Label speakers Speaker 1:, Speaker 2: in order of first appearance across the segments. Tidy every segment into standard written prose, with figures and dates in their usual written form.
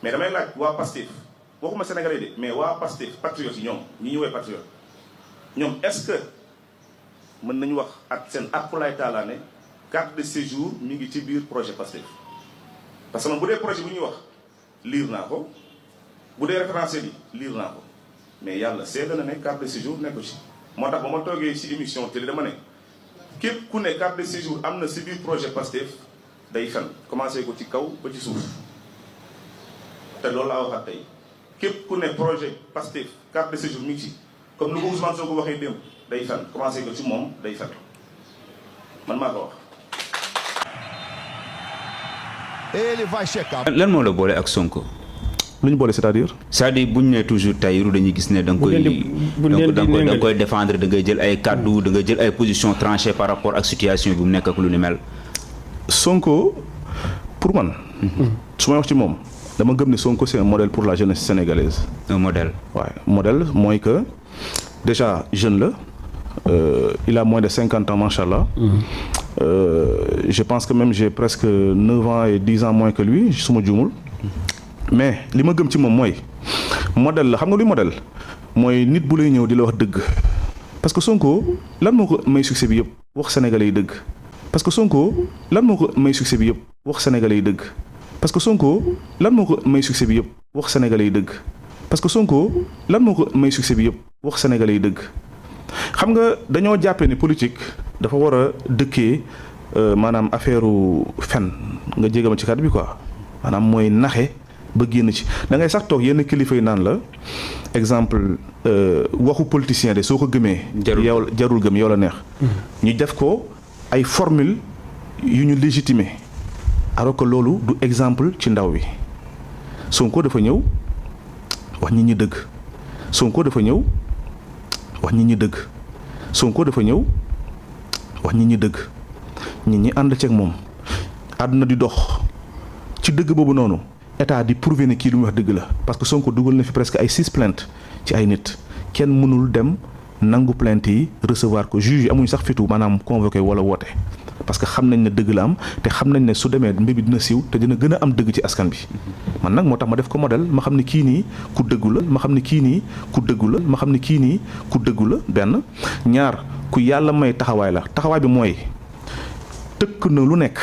Speaker 1: mais damay laaj waa Pastef waxuma sénégalais de mais waa Pastef patriotes yi ñoom ñi ñu woy patriote ñoom est-ce que mën nañu wax ak seen akulaay taala ne carte de séjour mi ngi ci biir projet Pastef parce que man bu dee projet bu ñuy wax lire naa ko bu dee référentiel yi lire naa ko mais yàlla seede na ne carte de séjour nekku ci moo tax ba ma toogee ci émission télé dama ne képp ku ne carte de séjour am na ci biir projet Pastef day fen commencé ko ci kaw ba ci suuf te loolu laa waxaat tey képp ku ne projet Pastef carte de séjour mi ngi ci comme lu ko Ousmane Sonko waxee démb day fen commencé ko ci moom day fen man maa ko wax.
Speaker 2: Ele vai checar.
Speaker 3: lan moo la boole ak Sonko.
Speaker 1: lu ñu boole c'est-à-dire.
Speaker 3: c'est-à-dire bu ñu nee toujours Tahirou dañuy gis ne da nga koy défendre da ngay jël ay kàddu da ngay jël ay positions tranchées par rapport ak situation bi mu nekk ak lu ni mel.
Speaker 1: Sonko pour man. su may wax ci moom dama gëm ne Sonko c'est un modèle pour la jeunesse sénégalaise.
Speaker 3: un modèle.
Speaker 1: waaw modèle mooy que déjà jeune la il a moins de 50 ans machallah. Je pense que même j'ai presque 9 ans et 10 ans moins que lui su ma juumul. mais li ma gëm ci moom mooy modèle la xam nga luy modèle mooy nit bu lay ñëw di la wax dëgg parce que Sonko lan moo ko may succès bi yëpp wax sénégalais yi dëgg parce que Sonko lan moo ko may succès bi yëpp wax sénégalais yi dëgg parce que Sonko lan moo ko may succès bi yëpp wax sénégalais yi dëgg parce que Sonko lan moo ko may succès bi yëpp wax sénégalais yi dëgg xam nga dañoo jàppee ne politique dafa war a dëkkee maanaam affaire fen nga jégama ci kàddu bi quoi maanaam mooy naxe ba génn ci da ngay sax toog yenn kilifa yi naan la exemple waxu politicien de soo ko gëmee. yow jarul gëm yow la neex. ñu def ko ay formule yu ñu légitimer alors que loolu du exemple ci ndaw bi Sonko dafa ñëw wax nit ñi dëgg Sonko dafa ñëw wax nit ñi dëgg Sonko dafa ñëw wax nit ñi dëgg nit ñi ànd ceeg moom àdduna di dox ci dëgg boobu noonu. état di prouver ne kii lu muy wax dëgg la parce que Sonko dugal na fi presque ay 6 plaintes ci ay nit kenn mënul dem nangu plainte yi recevoir ko juge yi amuñu sax fitu maanaam convoqué wala woote parce que xam nañ ne dëgg la am te xam nañ ne su demee mbir bi dina siiw te dina gën a am dëgg ci askan bi man nag moo tax ma def ko modèle ma xam ne kii nii ku dëggu la ma xam ne kii nii ku dëggu la ma xam ne kii nii ku dëggu la benn ñaar ku yàlla may taxawaay la taxawaay bi mooy tëkk na lu nekk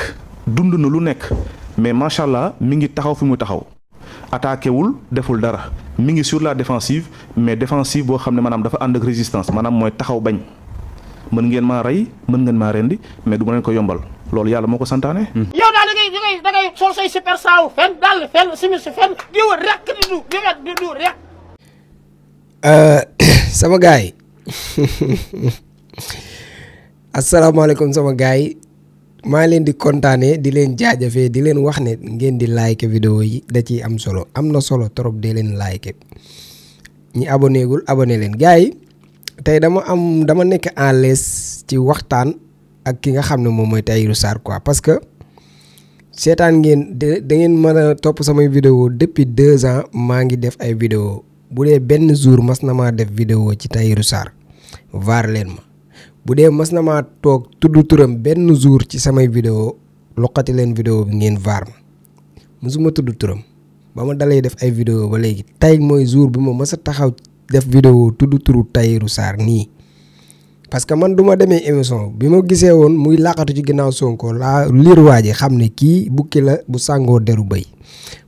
Speaker 1: dund na lu nekk mais macha allah mi ngi taxaw fi mu taxaw attaqué wul deful dara mi ngi sur la défensive mais défensive boo xam ne maanaam dafa ànd ak résistance maanaam mooy taxaw bañ mën ngeen maa rey mën ngeen maa rendi mais du ma leen ko yombal loolu yàlla moo ko santaane.
Speaker 4: yow daal da ngay sol say super saaw fenn daal fenn simis fenn di wër rek di du rek.
Speaker 5: sama gars yi asalaamaaleykum sama gars yi. maa leen di kontaanee di leen jaajëfee di leen wax ne ngeen di like vidéo yi da ciy am solo am na solo trop de leen like ñi abonné gul abonné leen gars yi tey dama nekk en l'aise ci waxtaan ak ki nga xam ne moom mooy Tahirou Sarr quoi parce que seetaan ngeen da ngeen mën a topp samay vidéo depuis 2 ans maa ngi def ay vidéo bu dee benn jour mas na maa def vidéo ci Tahirou Sarr vaar leen ma bu dee mas na maa toog tudd turam benn jour ci samay vidéo loqati leen vidéo bi ngeen vaar ma musuma tudd turam ba ma dalee def ay vidéo ba léegi tey mooy jour bi ma mas a taxaw def vidéo tudd turu Tahirou Sarr nii parce que man du ma demee émission bi ma gisee woon muy laqatu ci ginnaaw Sonko laa liir waa ji xam ne kii bukki la bu sàngoo deru bëy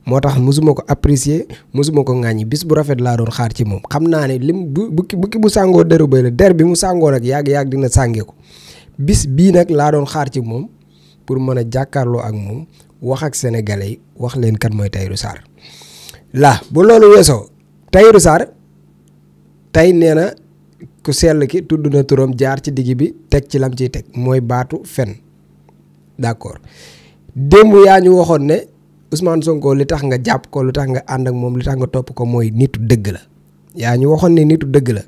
Speaker 5: moo tax musuma ko apprécier musuma ko ŋàññi bis bu rafet laa doon xaar ci moom xam naa ne lim bukki bu sàngoo deru bëy la der bi mu sàngoo nag yàgg dina sàngee ko bis bii nag laa doon xaar ci moom pour mën a jàkkaarloo ak moom wax ak sénégalais yi wax leen kan mooy Tahirou Sarr la bu loolu weesoo Tahirou Sarr tey nee na ku sell ki tudd na turam jaar ci digg bi teg ci lam ciy teg mooy baatu fen d'accord démb yaa ñu waxoon ne Ousmane Sonko li tax nga jàpp ko lu tax nga ànd ak moom li tax nga topp ko mooy nitu dëgg la yaa ñu waxoon ne nitu dëgg la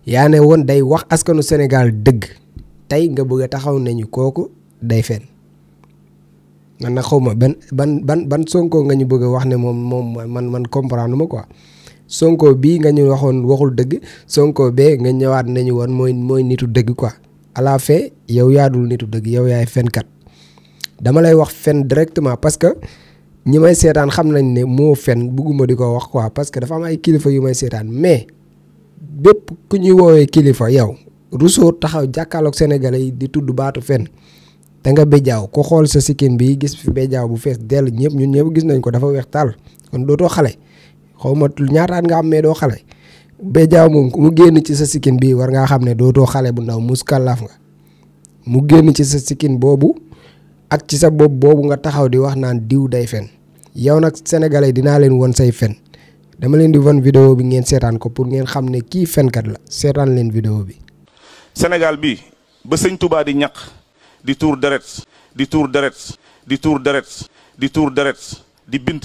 Speaker 5: yaa ne woon day wax askanu Sénégal dëgg tey nga bëgg a taxaw nañu kooku day fen man nag xaw ma ban Sonko nga ñu bëgg a wax ne moom man comprendre ma quoi Sonko bii nga ñu waxoon waxul dëgg Sonko bee nga ñëwaat nañu woon mooy nitu dëgg quoi à la fin yow yaadul nitu dëgg yow yaay fenkat dama lay wax fen directement parce que ñi may seetaan xam nañ ne moo fen bugguma di ko wax quoi parce que dafa am ay kilifa yu may seetaan mais bépp ku ñuy woowee kilifa yow Rousseau taxaw jàkkaarloog sénégalais yi di tudd baatu fen da nga béjaaw ko xool sa sikkin bi gis fi béjaaw bu fees dell ñëpp ñun ñëpp gis nañ ko dafa weex tàll kon dootoo xale xaw ma ñaataat nga am mais doo xale béjaaw moom mu génn ci sa sikkin bi war ngaa xam ne dootoo xale bu ndaw muskalaaf nga mu génn ci sa sikkin boobu ak ci sa bopp boobu nga taxaw di wax naan diw day fen yow nag sénégalais dinaa leen won say fen dama leen di won vidéo bi ngeen seetaan ko pour ngeen xam ne kii fenkat la seetaan leen vidéo bi.
Speaker 1: Sénégal bi ba sëñ Touba di ñaq di tuur deret di tuur deret di tuur deret di tuur deret di bind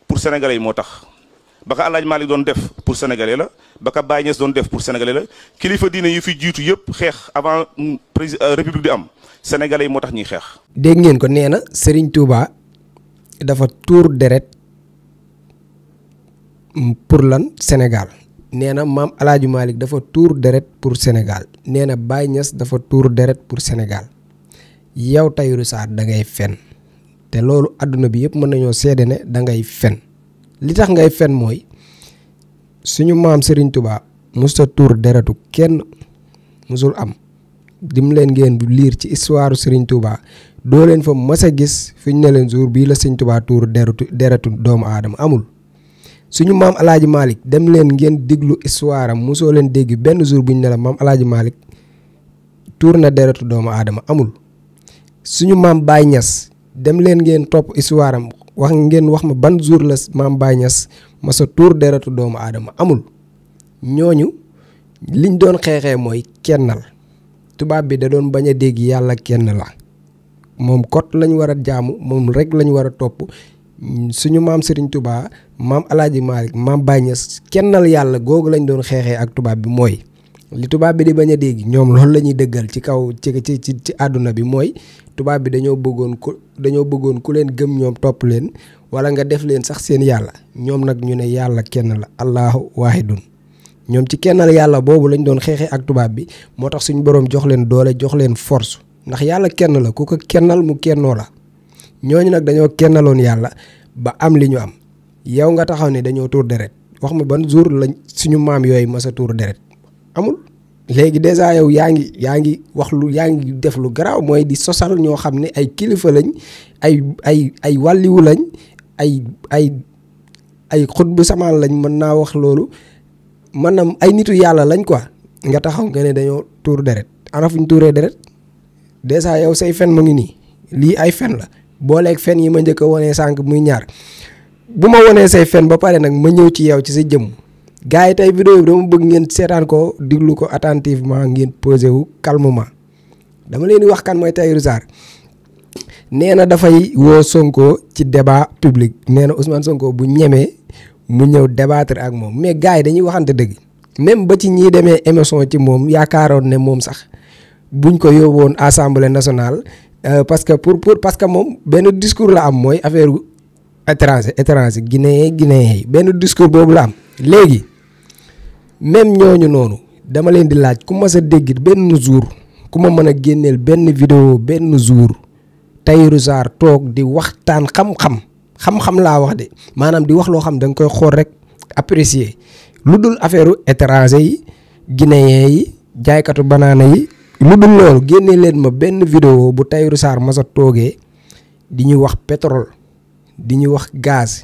Speaker 1: pour sénégalais yi moo tax ba ka El Hadj Malick doon def pour sénégalais la ba ka Baye Niass doon def pour sénégalais la kilifa diine yi fi jiitu yëpp xeex avant république di am sénégalais yi moo tax ñuy xeex.
Speaker 5: dégg ngeen ko nee na Serigne Touba dafa tuur deret pour lan Sénégal nee na maam El Hadj Malick dafa tuur deret pour Sénégal nee na Baye Niass dafa tuur deret pour Sénégal yow Tahirou Sarr da ngay fen te loolu àdduna bi yëpp mën nañoo seede ne da ngay fen li tax ngay fen mooy suñu maam Serigne Touba musta tuur deretu kenn musul am dim leen ngeen du liir ci histoire Serigne Touba doo leen fa mës a gis fi ñu ne leen jour bii la Serigne Touba tuur deretu doomu aadama amul. suñu maam El Hadj Malick dem leen ngeen déglu histoire am mosoo leen dégg benn jour bu ñu ne la maam El Hadj Malick tuur na deretu doomu aadama amul. suñu maam Baye Niass dem leen ngeen topp histoire am wax ma ban jour la maam Baye Niass masa tuur deretu doomu aadama amul. ñooñu liñ doon xeexee mooy kennal tubaab bi da doon bañ a dégg yàlla kenn la moom kot lañ war a jaamu moom rek lañ war a topp. suñu maam Serigne Touba maam El Hadj Malick maam Baye Niass kennal yàlla googu lañ doon xeexee ak tubaab bi mooy li tubaab bi di bañ a dégg ñoom loolu la ñuy dëggal ci kaw ci àdduna bi mooy tubaab bi dañoo bëggoon ku leen gëm ñoom topp leen wala nga def leen sax seen yàlla ñoom nag ñu ne yàlla kenn la allahu waahidun ñoom ci kennal yàlla boobu lañ doon xeexee ak tubaab bi moo tax suñu boroom jox leen doole jox leen force ndax yàlla kenn la ku ko kennal mu kennoo la. ñooñu nag dañoo kennaloon yàlla ba am li ñu am yow nga taxaw ne dañoo tuur deret wax ma ban jour lañ suñu maam yooyu masa tuur deret amul. léegi dèjà yow yaa ngi def lu garaaw mooy di sosal ñoo xam ne ay kilifa lañ ay wàlliwu lañ ay xutbu samaan lañ mën naa wax loolu maanaam ay nitu yàlla lañ quoi nga taxaw nga ne dañoo tuur deret ana fuñ tuuree deret dèjà yow say fen mu ngi nii lii ay fen la. booleeg fen yi ma njëkk a wonee sànq muy ñaar bu ma wonee say fen ba pare nag ma ñëw ci yow ci sa jëmm gars yi tey vidéo bi dama bëgg ngeen seetaan ko diglu ko attentivement ngeen posé wu calmement dama leen di wax kan mooy Tahirou Sarr nee na dafay woo Sonko ci débat public nee na Ousmane Sonko bu ñemee mu ñëw débattre ak moom mais gars yi dañuy waxante dëgg même ba ci ñii demee émission ci moom yaakaaroon ne moom sax buñ ko yóbbuwoon assemblée nationale. parce que moom benn discours la am mooy affaire étranger guinéen yi benn discours boobu la am léegi même ñooñu noonu dama leen di laaj ku mas a dégg benn jour ku ma mën a génneel benn vidéo benn jour Tahirou Sarr toog di waxtaan xam-xam laa wax de maanaam di wax loo xam da nga koy xool rek apprécier lu dul affaire étranger yi guinéen yi jaaykatu banaana yi. lu dul loolu génne leen ma benn vidéo bu Tahirou Sarr masa toogee di ñu wax pétrole di ñu wax gaz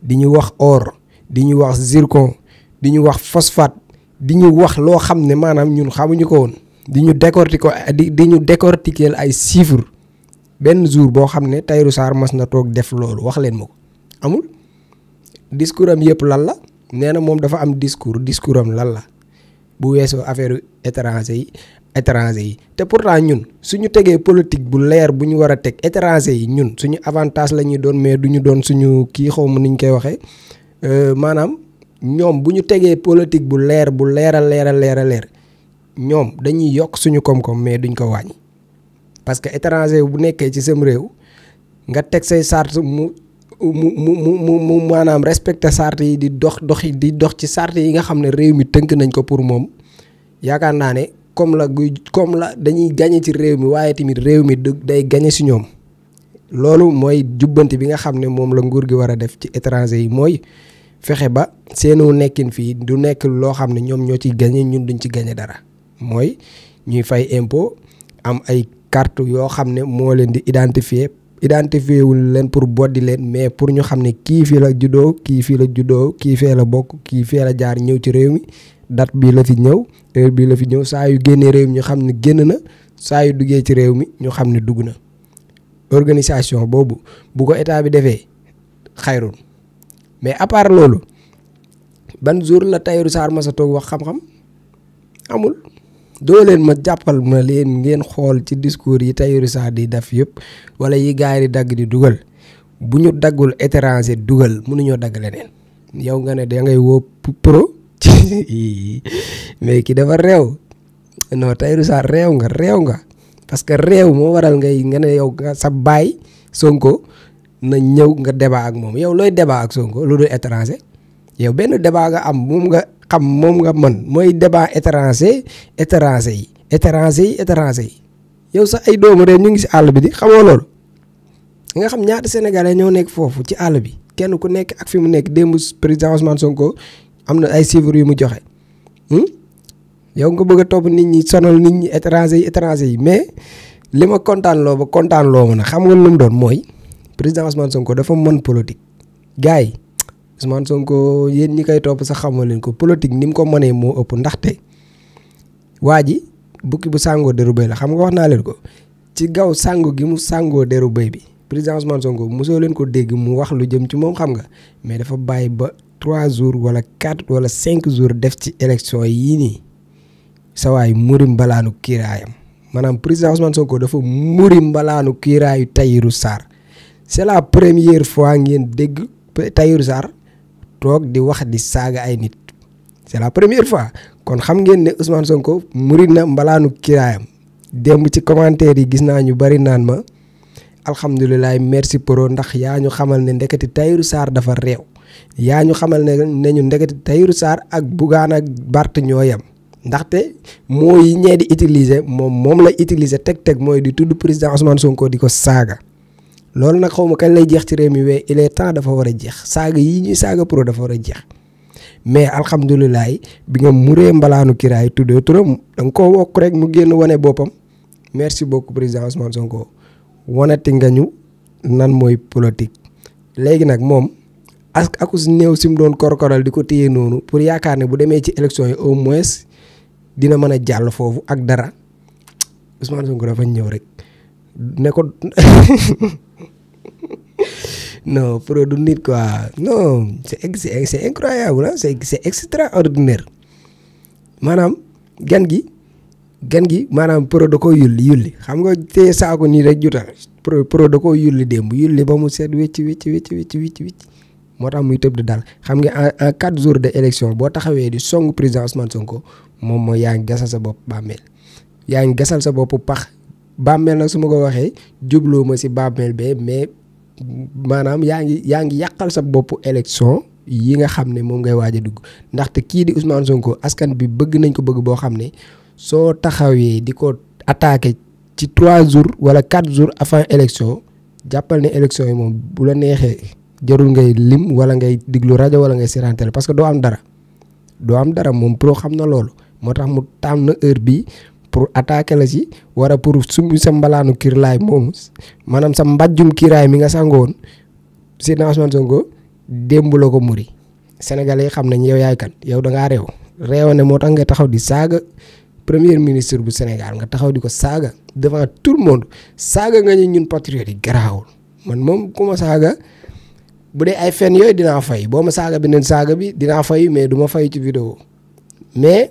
Speaker 5: di ñu wax or di ñu wax zircon di ñu wax phosphate di ñu wax loo xam ne maanaam ñun xamuñu ko woon di ñu décortiquer ay chiffres benn jour boo xam ne Tahirou Sarr mas na toog def loolu wax leen ma ko amul. discours am yëpp lan la nee na moom dafa am discours am lan la bu weesoo affaire étranger yi te pourtant ñun suñu tegee politique bu leer bu ñu war a teg étranger yi ñun suñu avantage la ñuy doon mais du ñu doon suñu kii xaw ma ni ñu koy waxee maanaam ñoom bu ñu tegee politique bu leer a leer ñoom dañuy yokk suñu koom-koom mais duñ ko wàññi parce que étranger bu nekkee ci sam réew nga teg say sart mu maanaam respecté sart yi di dox ci sart yi nga xam ne réew mi tënk nañ ko pour moom yaakaar naa ne comme la dañuy gagné ci réew mi waaye tamit réew mi day gagné si ñoom loolu mooy jubbanti bi nga xam ne moom la nguur gi war a def ci étranger yi mooy fexe ba seenu nekkin fii du nekk loo xam ne ñoom ñoo ci gagné ñun duñ ci gagné dara mooy ñuy fay impôt am ay carte yoo xam ne moo leen di identifier wul leen pour boddi leen mais pour ñu xam ne kii fii la juddoo kii fii la juddoo kii fee la bokk kii fee la jaar ñëw ci réew mi date bii la fi ñëw heure bii la fi ñëw saa yu génnee réew mi ñu xam ne génn na saa yu duggee ci réew mi ñu xam ne dugg na organisation boobu bu ko état bi defee xayrul mais à part loolu ban jour la Tahirou Sarr ma sa toog wax xam-xam amul doo leen ma jàppal ma leen ngeen xool ci discours yi Tahirou Sarr di def yëpp wala yi gars yi di dagg di dugal bu ñu daggul étranger dugal mënuñoo dagg leneen yow nga ne da ngay woo pro mais ki dafa réew non Tahirou Sarr réew nga parce que réew moo waral nga ne yow nga sa baay Sonko na ñëw nga débat ak moom yow looy débat ak Sonko lu dul étranger yow benn débat nga am moom nga xam moom nga mën mooy débat étranger yi yow sax ay doomu réew ñu ngi si àll bi di xamoo loolu nga xam ñaata sénégalais ñoo nekk foofu ci àll bi kenn ku nekk ak fi mu nekk démb président Ousmane Sonko am na ay chiffres yu mu joxe yow nga bëgg a topp nit ñi sonal nit ñi étranger yi mais li ma kontaan loo ma nag xam nga lu mu doon mooy président Ousmane Sonko dafa mën politique gars yi Ousmane Sonko yéen ñi koy topp sax xamoo leen ko politique ni mu ko mënee moo ëpp ndaxte waa ji bukki bu sàngoo deru béy la xam nga wax naa leen ko ci gaw sàngo gi mu sàngoo deru béy bi président Ousmane Sonko mosoo leen ko dégg mu wax lu jëm ci moom xam nga mais dafa bàyyi ba 3 jours wala 4 wala 5 jours def ci élection yii nii sa waay muri mbalaanu kiiraayam maanaam président Ousmane Sonko dafa muri mbalaanu kiiraayu Tahirou Sarr c'est la première fois ngeen dégg Tahirou Sarr toog di wax di saaga ay nit c'est la première fois kon xam ngeen ne Ousmane Sonko muri na mbalaanu kiiraayam démb ci commentaire yi gis naa ñu bari naan ma alhamdulilah merci pro ndax yaa ñu xamal ne ndeketi Tahirou Sarr dafa réew yaa ñu xamal ne ñu ndeketi Tahirou Sarr ak Bougane ak Bart ñoo yem ndaxte mooy ñee di utiliser moom la utiliser teg mooy di tudd président Ousmane Sonko di ko saaga loolu nag xaw ma kañ lay jeex ci réew mi waaye il est temps dafa war a jeex saaga yi ñuy saaga pro dafa war a jeex mais alhamdulilah bi nga muree mbalaanu kiraay tuddee turam da nga koo wokk rek mu génn wane boppam merci beaucoup président Ousmane Sonko wanati nga ñu nan mooy politique léegi nag moom akus néew si mu doon korkoral di ko téye noonu pour yaakaar ne bu demee ci élection yi au moins dina mën a jàll foofu ak dara Ousmane Sonko dafa ñëw rek ne ko non pro du nit quoi non c'est incroyable ah c'est extraordinaire maanaam gan gi maanaam pro da koo yulli xam nga téye saako nii rek juta pro da koo yulli démb yulli ba mu seet wecc moo tax muy tëb di dal xam nga en 4 jours de élection boo taxawee di song président Ousmane Sonko moom mooy yaa ngi gasal sa bopp bàmmeel yaa ngi gasal sa bopp pax bàmmeel nag su ma ko waxee jubloo ma si bàmmeel be mais maanaam yaa ngi yàqal sa bopp élection yi nga xam ne moom ngay waaj a dugg ndaxte kii di Ousmane Sonko askan bi bëgg nañ ko bëgg boo xam ne soo taxawee di ko attaqué ci 3 jours wala 4 jours avant élection jàppal ne élection yi moom bu la neexee jarul ngay lim wala ngay diglu rajo wala ngay seetaan télé parce que doo am dara moom pro xam na loolu moo tax mu tàmm na heure bi pour attaquer la ci wara pour sumb sa mbalaanu kiiraay moom maanaam sa mbàjjum kiiraay mi nga sangoon Seydina Ousmane Sonko démb la ko muri sénégalais yi xam nañ yow yaay kan yow da ngaa réew ne moo tax nga taxaw di saaga premier ministre bu Sénégal nga taxaw di ko saaga devant tout le monde saaga nga ñu ñun patriotes yi garaawul man moom ku ma saaga bu dee ay fen yooyu dinaa fay boo ma saaga beneen saaga bi dinaa fay mais du ma fay ci vidéo mais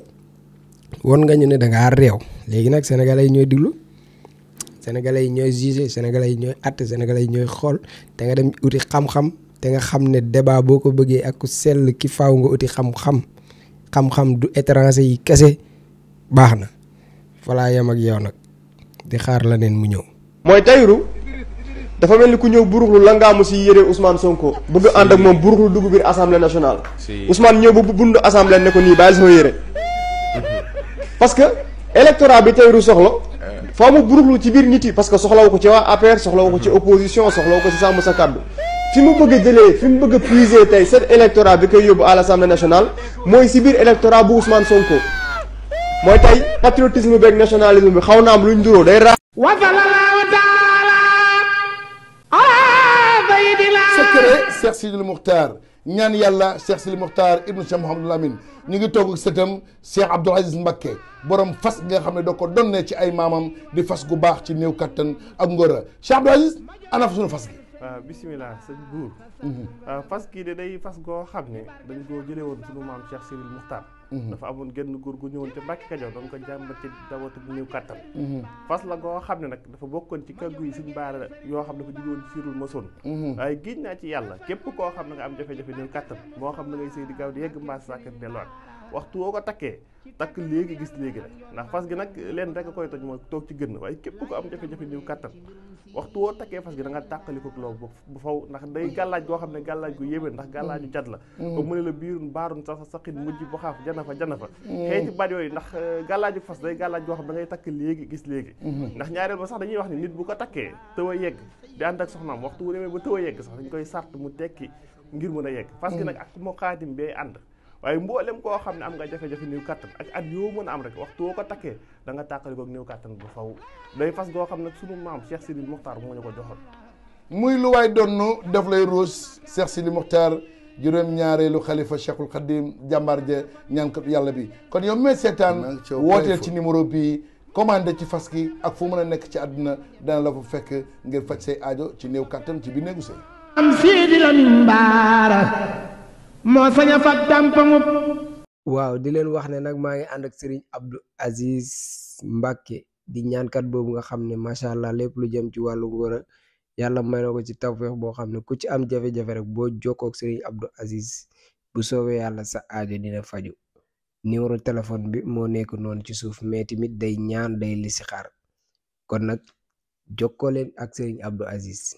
Speaker 5: won nga ñu ne da ngaa réew léegi nag sénégalais yi ñooy diglu sénégalais yi ñooy juger sénégalais yi ñooy atte sénégalais yi ñooy xool te nga dem uti xam-xam te nga xam ne débat boo ko bëggee ak ku sell ki faaw nga uti xam-xam du étranger yi kese baax na falaa yem ak yow nag di xaar la neen mu ñëw.
Speaker 6: mooy Tahirou dafa mel ni ku ñëw buruxlu la ngaamu si yére Ousmane Sonko bëgg ànd ak moom buruxlu dugg biir assemblée nationale. Ousmane ñëw ba bundu assemblée ne ko nii bàyyi sama yére parce que électorat bi Tahirou soxla foo mu buruxlu ci biir nit yi parce que soxlawu ko ci waa APR soxlawu ko ci opposition soxlawu ko ci sàmm sa kàddu fi mu bëgg a jëlee fi mu bëgg a puiser tey cet électorat bi koy yóbbu à l'Assemblée nationale mooy si biir électorat bu Ousmane Sonko mooy tey patriotisme beeg nationalisme bi xaw na am luñ nduróo day ra
Speaker 7: secret Cheikh Sidil Mukhtar ñaan yàlla Cheikh Sidil Mukhtar ibnu Cheikh Mouhamadul Amin ñu ngi toog ak sëtam Cheikh Abdoul Aziz Mbacké borom fas nga xam ne doo ko donnee ci ay maamam di fas gu baax ci néew kattan ak ngóora Cheikh Abdoul Aziz ana fa suñu fas gi.
Speaker 8: waaw bisimilah sëñ buur fas kii de day fas goo xam ne dañ koo jëlee woon suñu maam Cheikh Sidil Mukhtar dafa amoon genn góor gu ñëwoon ca Mbàkke Kajoor doon ko jàmbat ci dawatu bu néew kàttan fas la goo xam ne nag dafa bokkoon ci kàggu yi suñ baara yoo xam ne dafa jóge woon ci Sirul Mason waaye giñ naa ci yàlla képp koo xam ne nga am jafe-jafe néew kàttan moo xam ne ngay sëy di gaaw di yegg mbaas sàkkat delluwaat waxtu woo ko takkee takk léegi gis léegi rek ndax fas gi nag leen rek a koy toj mooy toog ci gën waaye képp ko am jafe-jafe néew kàttan waxtu woo takkee fas gi da nga tàqali ko loolu bu faw ndax day gàllaaj goo xam ne gàllaaj gu yéwén ndax gàllaaju cat la ba mu ne la biirun baarun sa saqin mujj bu xaaf jana fa xeeti baat yooyu ndax gàllaaju fas day gàllaaj goo xam da ngay takk léegi gis léegi ndax ñaareel ba sax dañuy wax ni nit bu ko takkee tëw a yegg di ànd ak soxnaam waxtu wu demee ba tëw a yegg sax dañ koy sart mu tekki ngir mën a yegg fas gi nag ak moo xaatim bee ànd waaye mboolem koo xam ne am nga jafe-jafe néew kàttan ak at yoo mën a am rek waxtu woo ko takkee da nga tàqali ko néew kàttan bu faw day fas goo xam ne sunu maam Cheikh Sidil Mukhtar moo ñu ko joxoon
Speaker 7: muy lu waay donnu def lay ruus Cheikh Sidil Mukhtar juróom-ñaareelu xalifa Cheikhul Khadim jàmbaar ja ñaankat yàlla bi kon yow mee seetaan wooteel ci numéro bii commandé ci fas gi ak fu mën a nekk ci àdduna dana la fa fekk ngir faj say aajo ci néew kàttan ci biir néegu sëy
Speaker 9: am Sidi Lamine Bara moo sañ a fag dàmpamu.
Speaker 5: waaw di leen wax ne nag maa ngi ànd ak Serigne Abdou Aziz Mbacké di ñaankat boobu nga xam ne macha allah lépp lu jëm ci wàllu ngóor yàlla may na ko ci tawfeex boo xam ne ku ci am jafe-jafe rek boo jokkoo ak Serigne Abdou Aziz bu soobee yàlla sa aajo dina faju numéro téléphone bi moo nekk noonu ci suuf mais tamit day ñaan day listixaar kon nag jokkoo leen ak Serigne Abdou Aziz.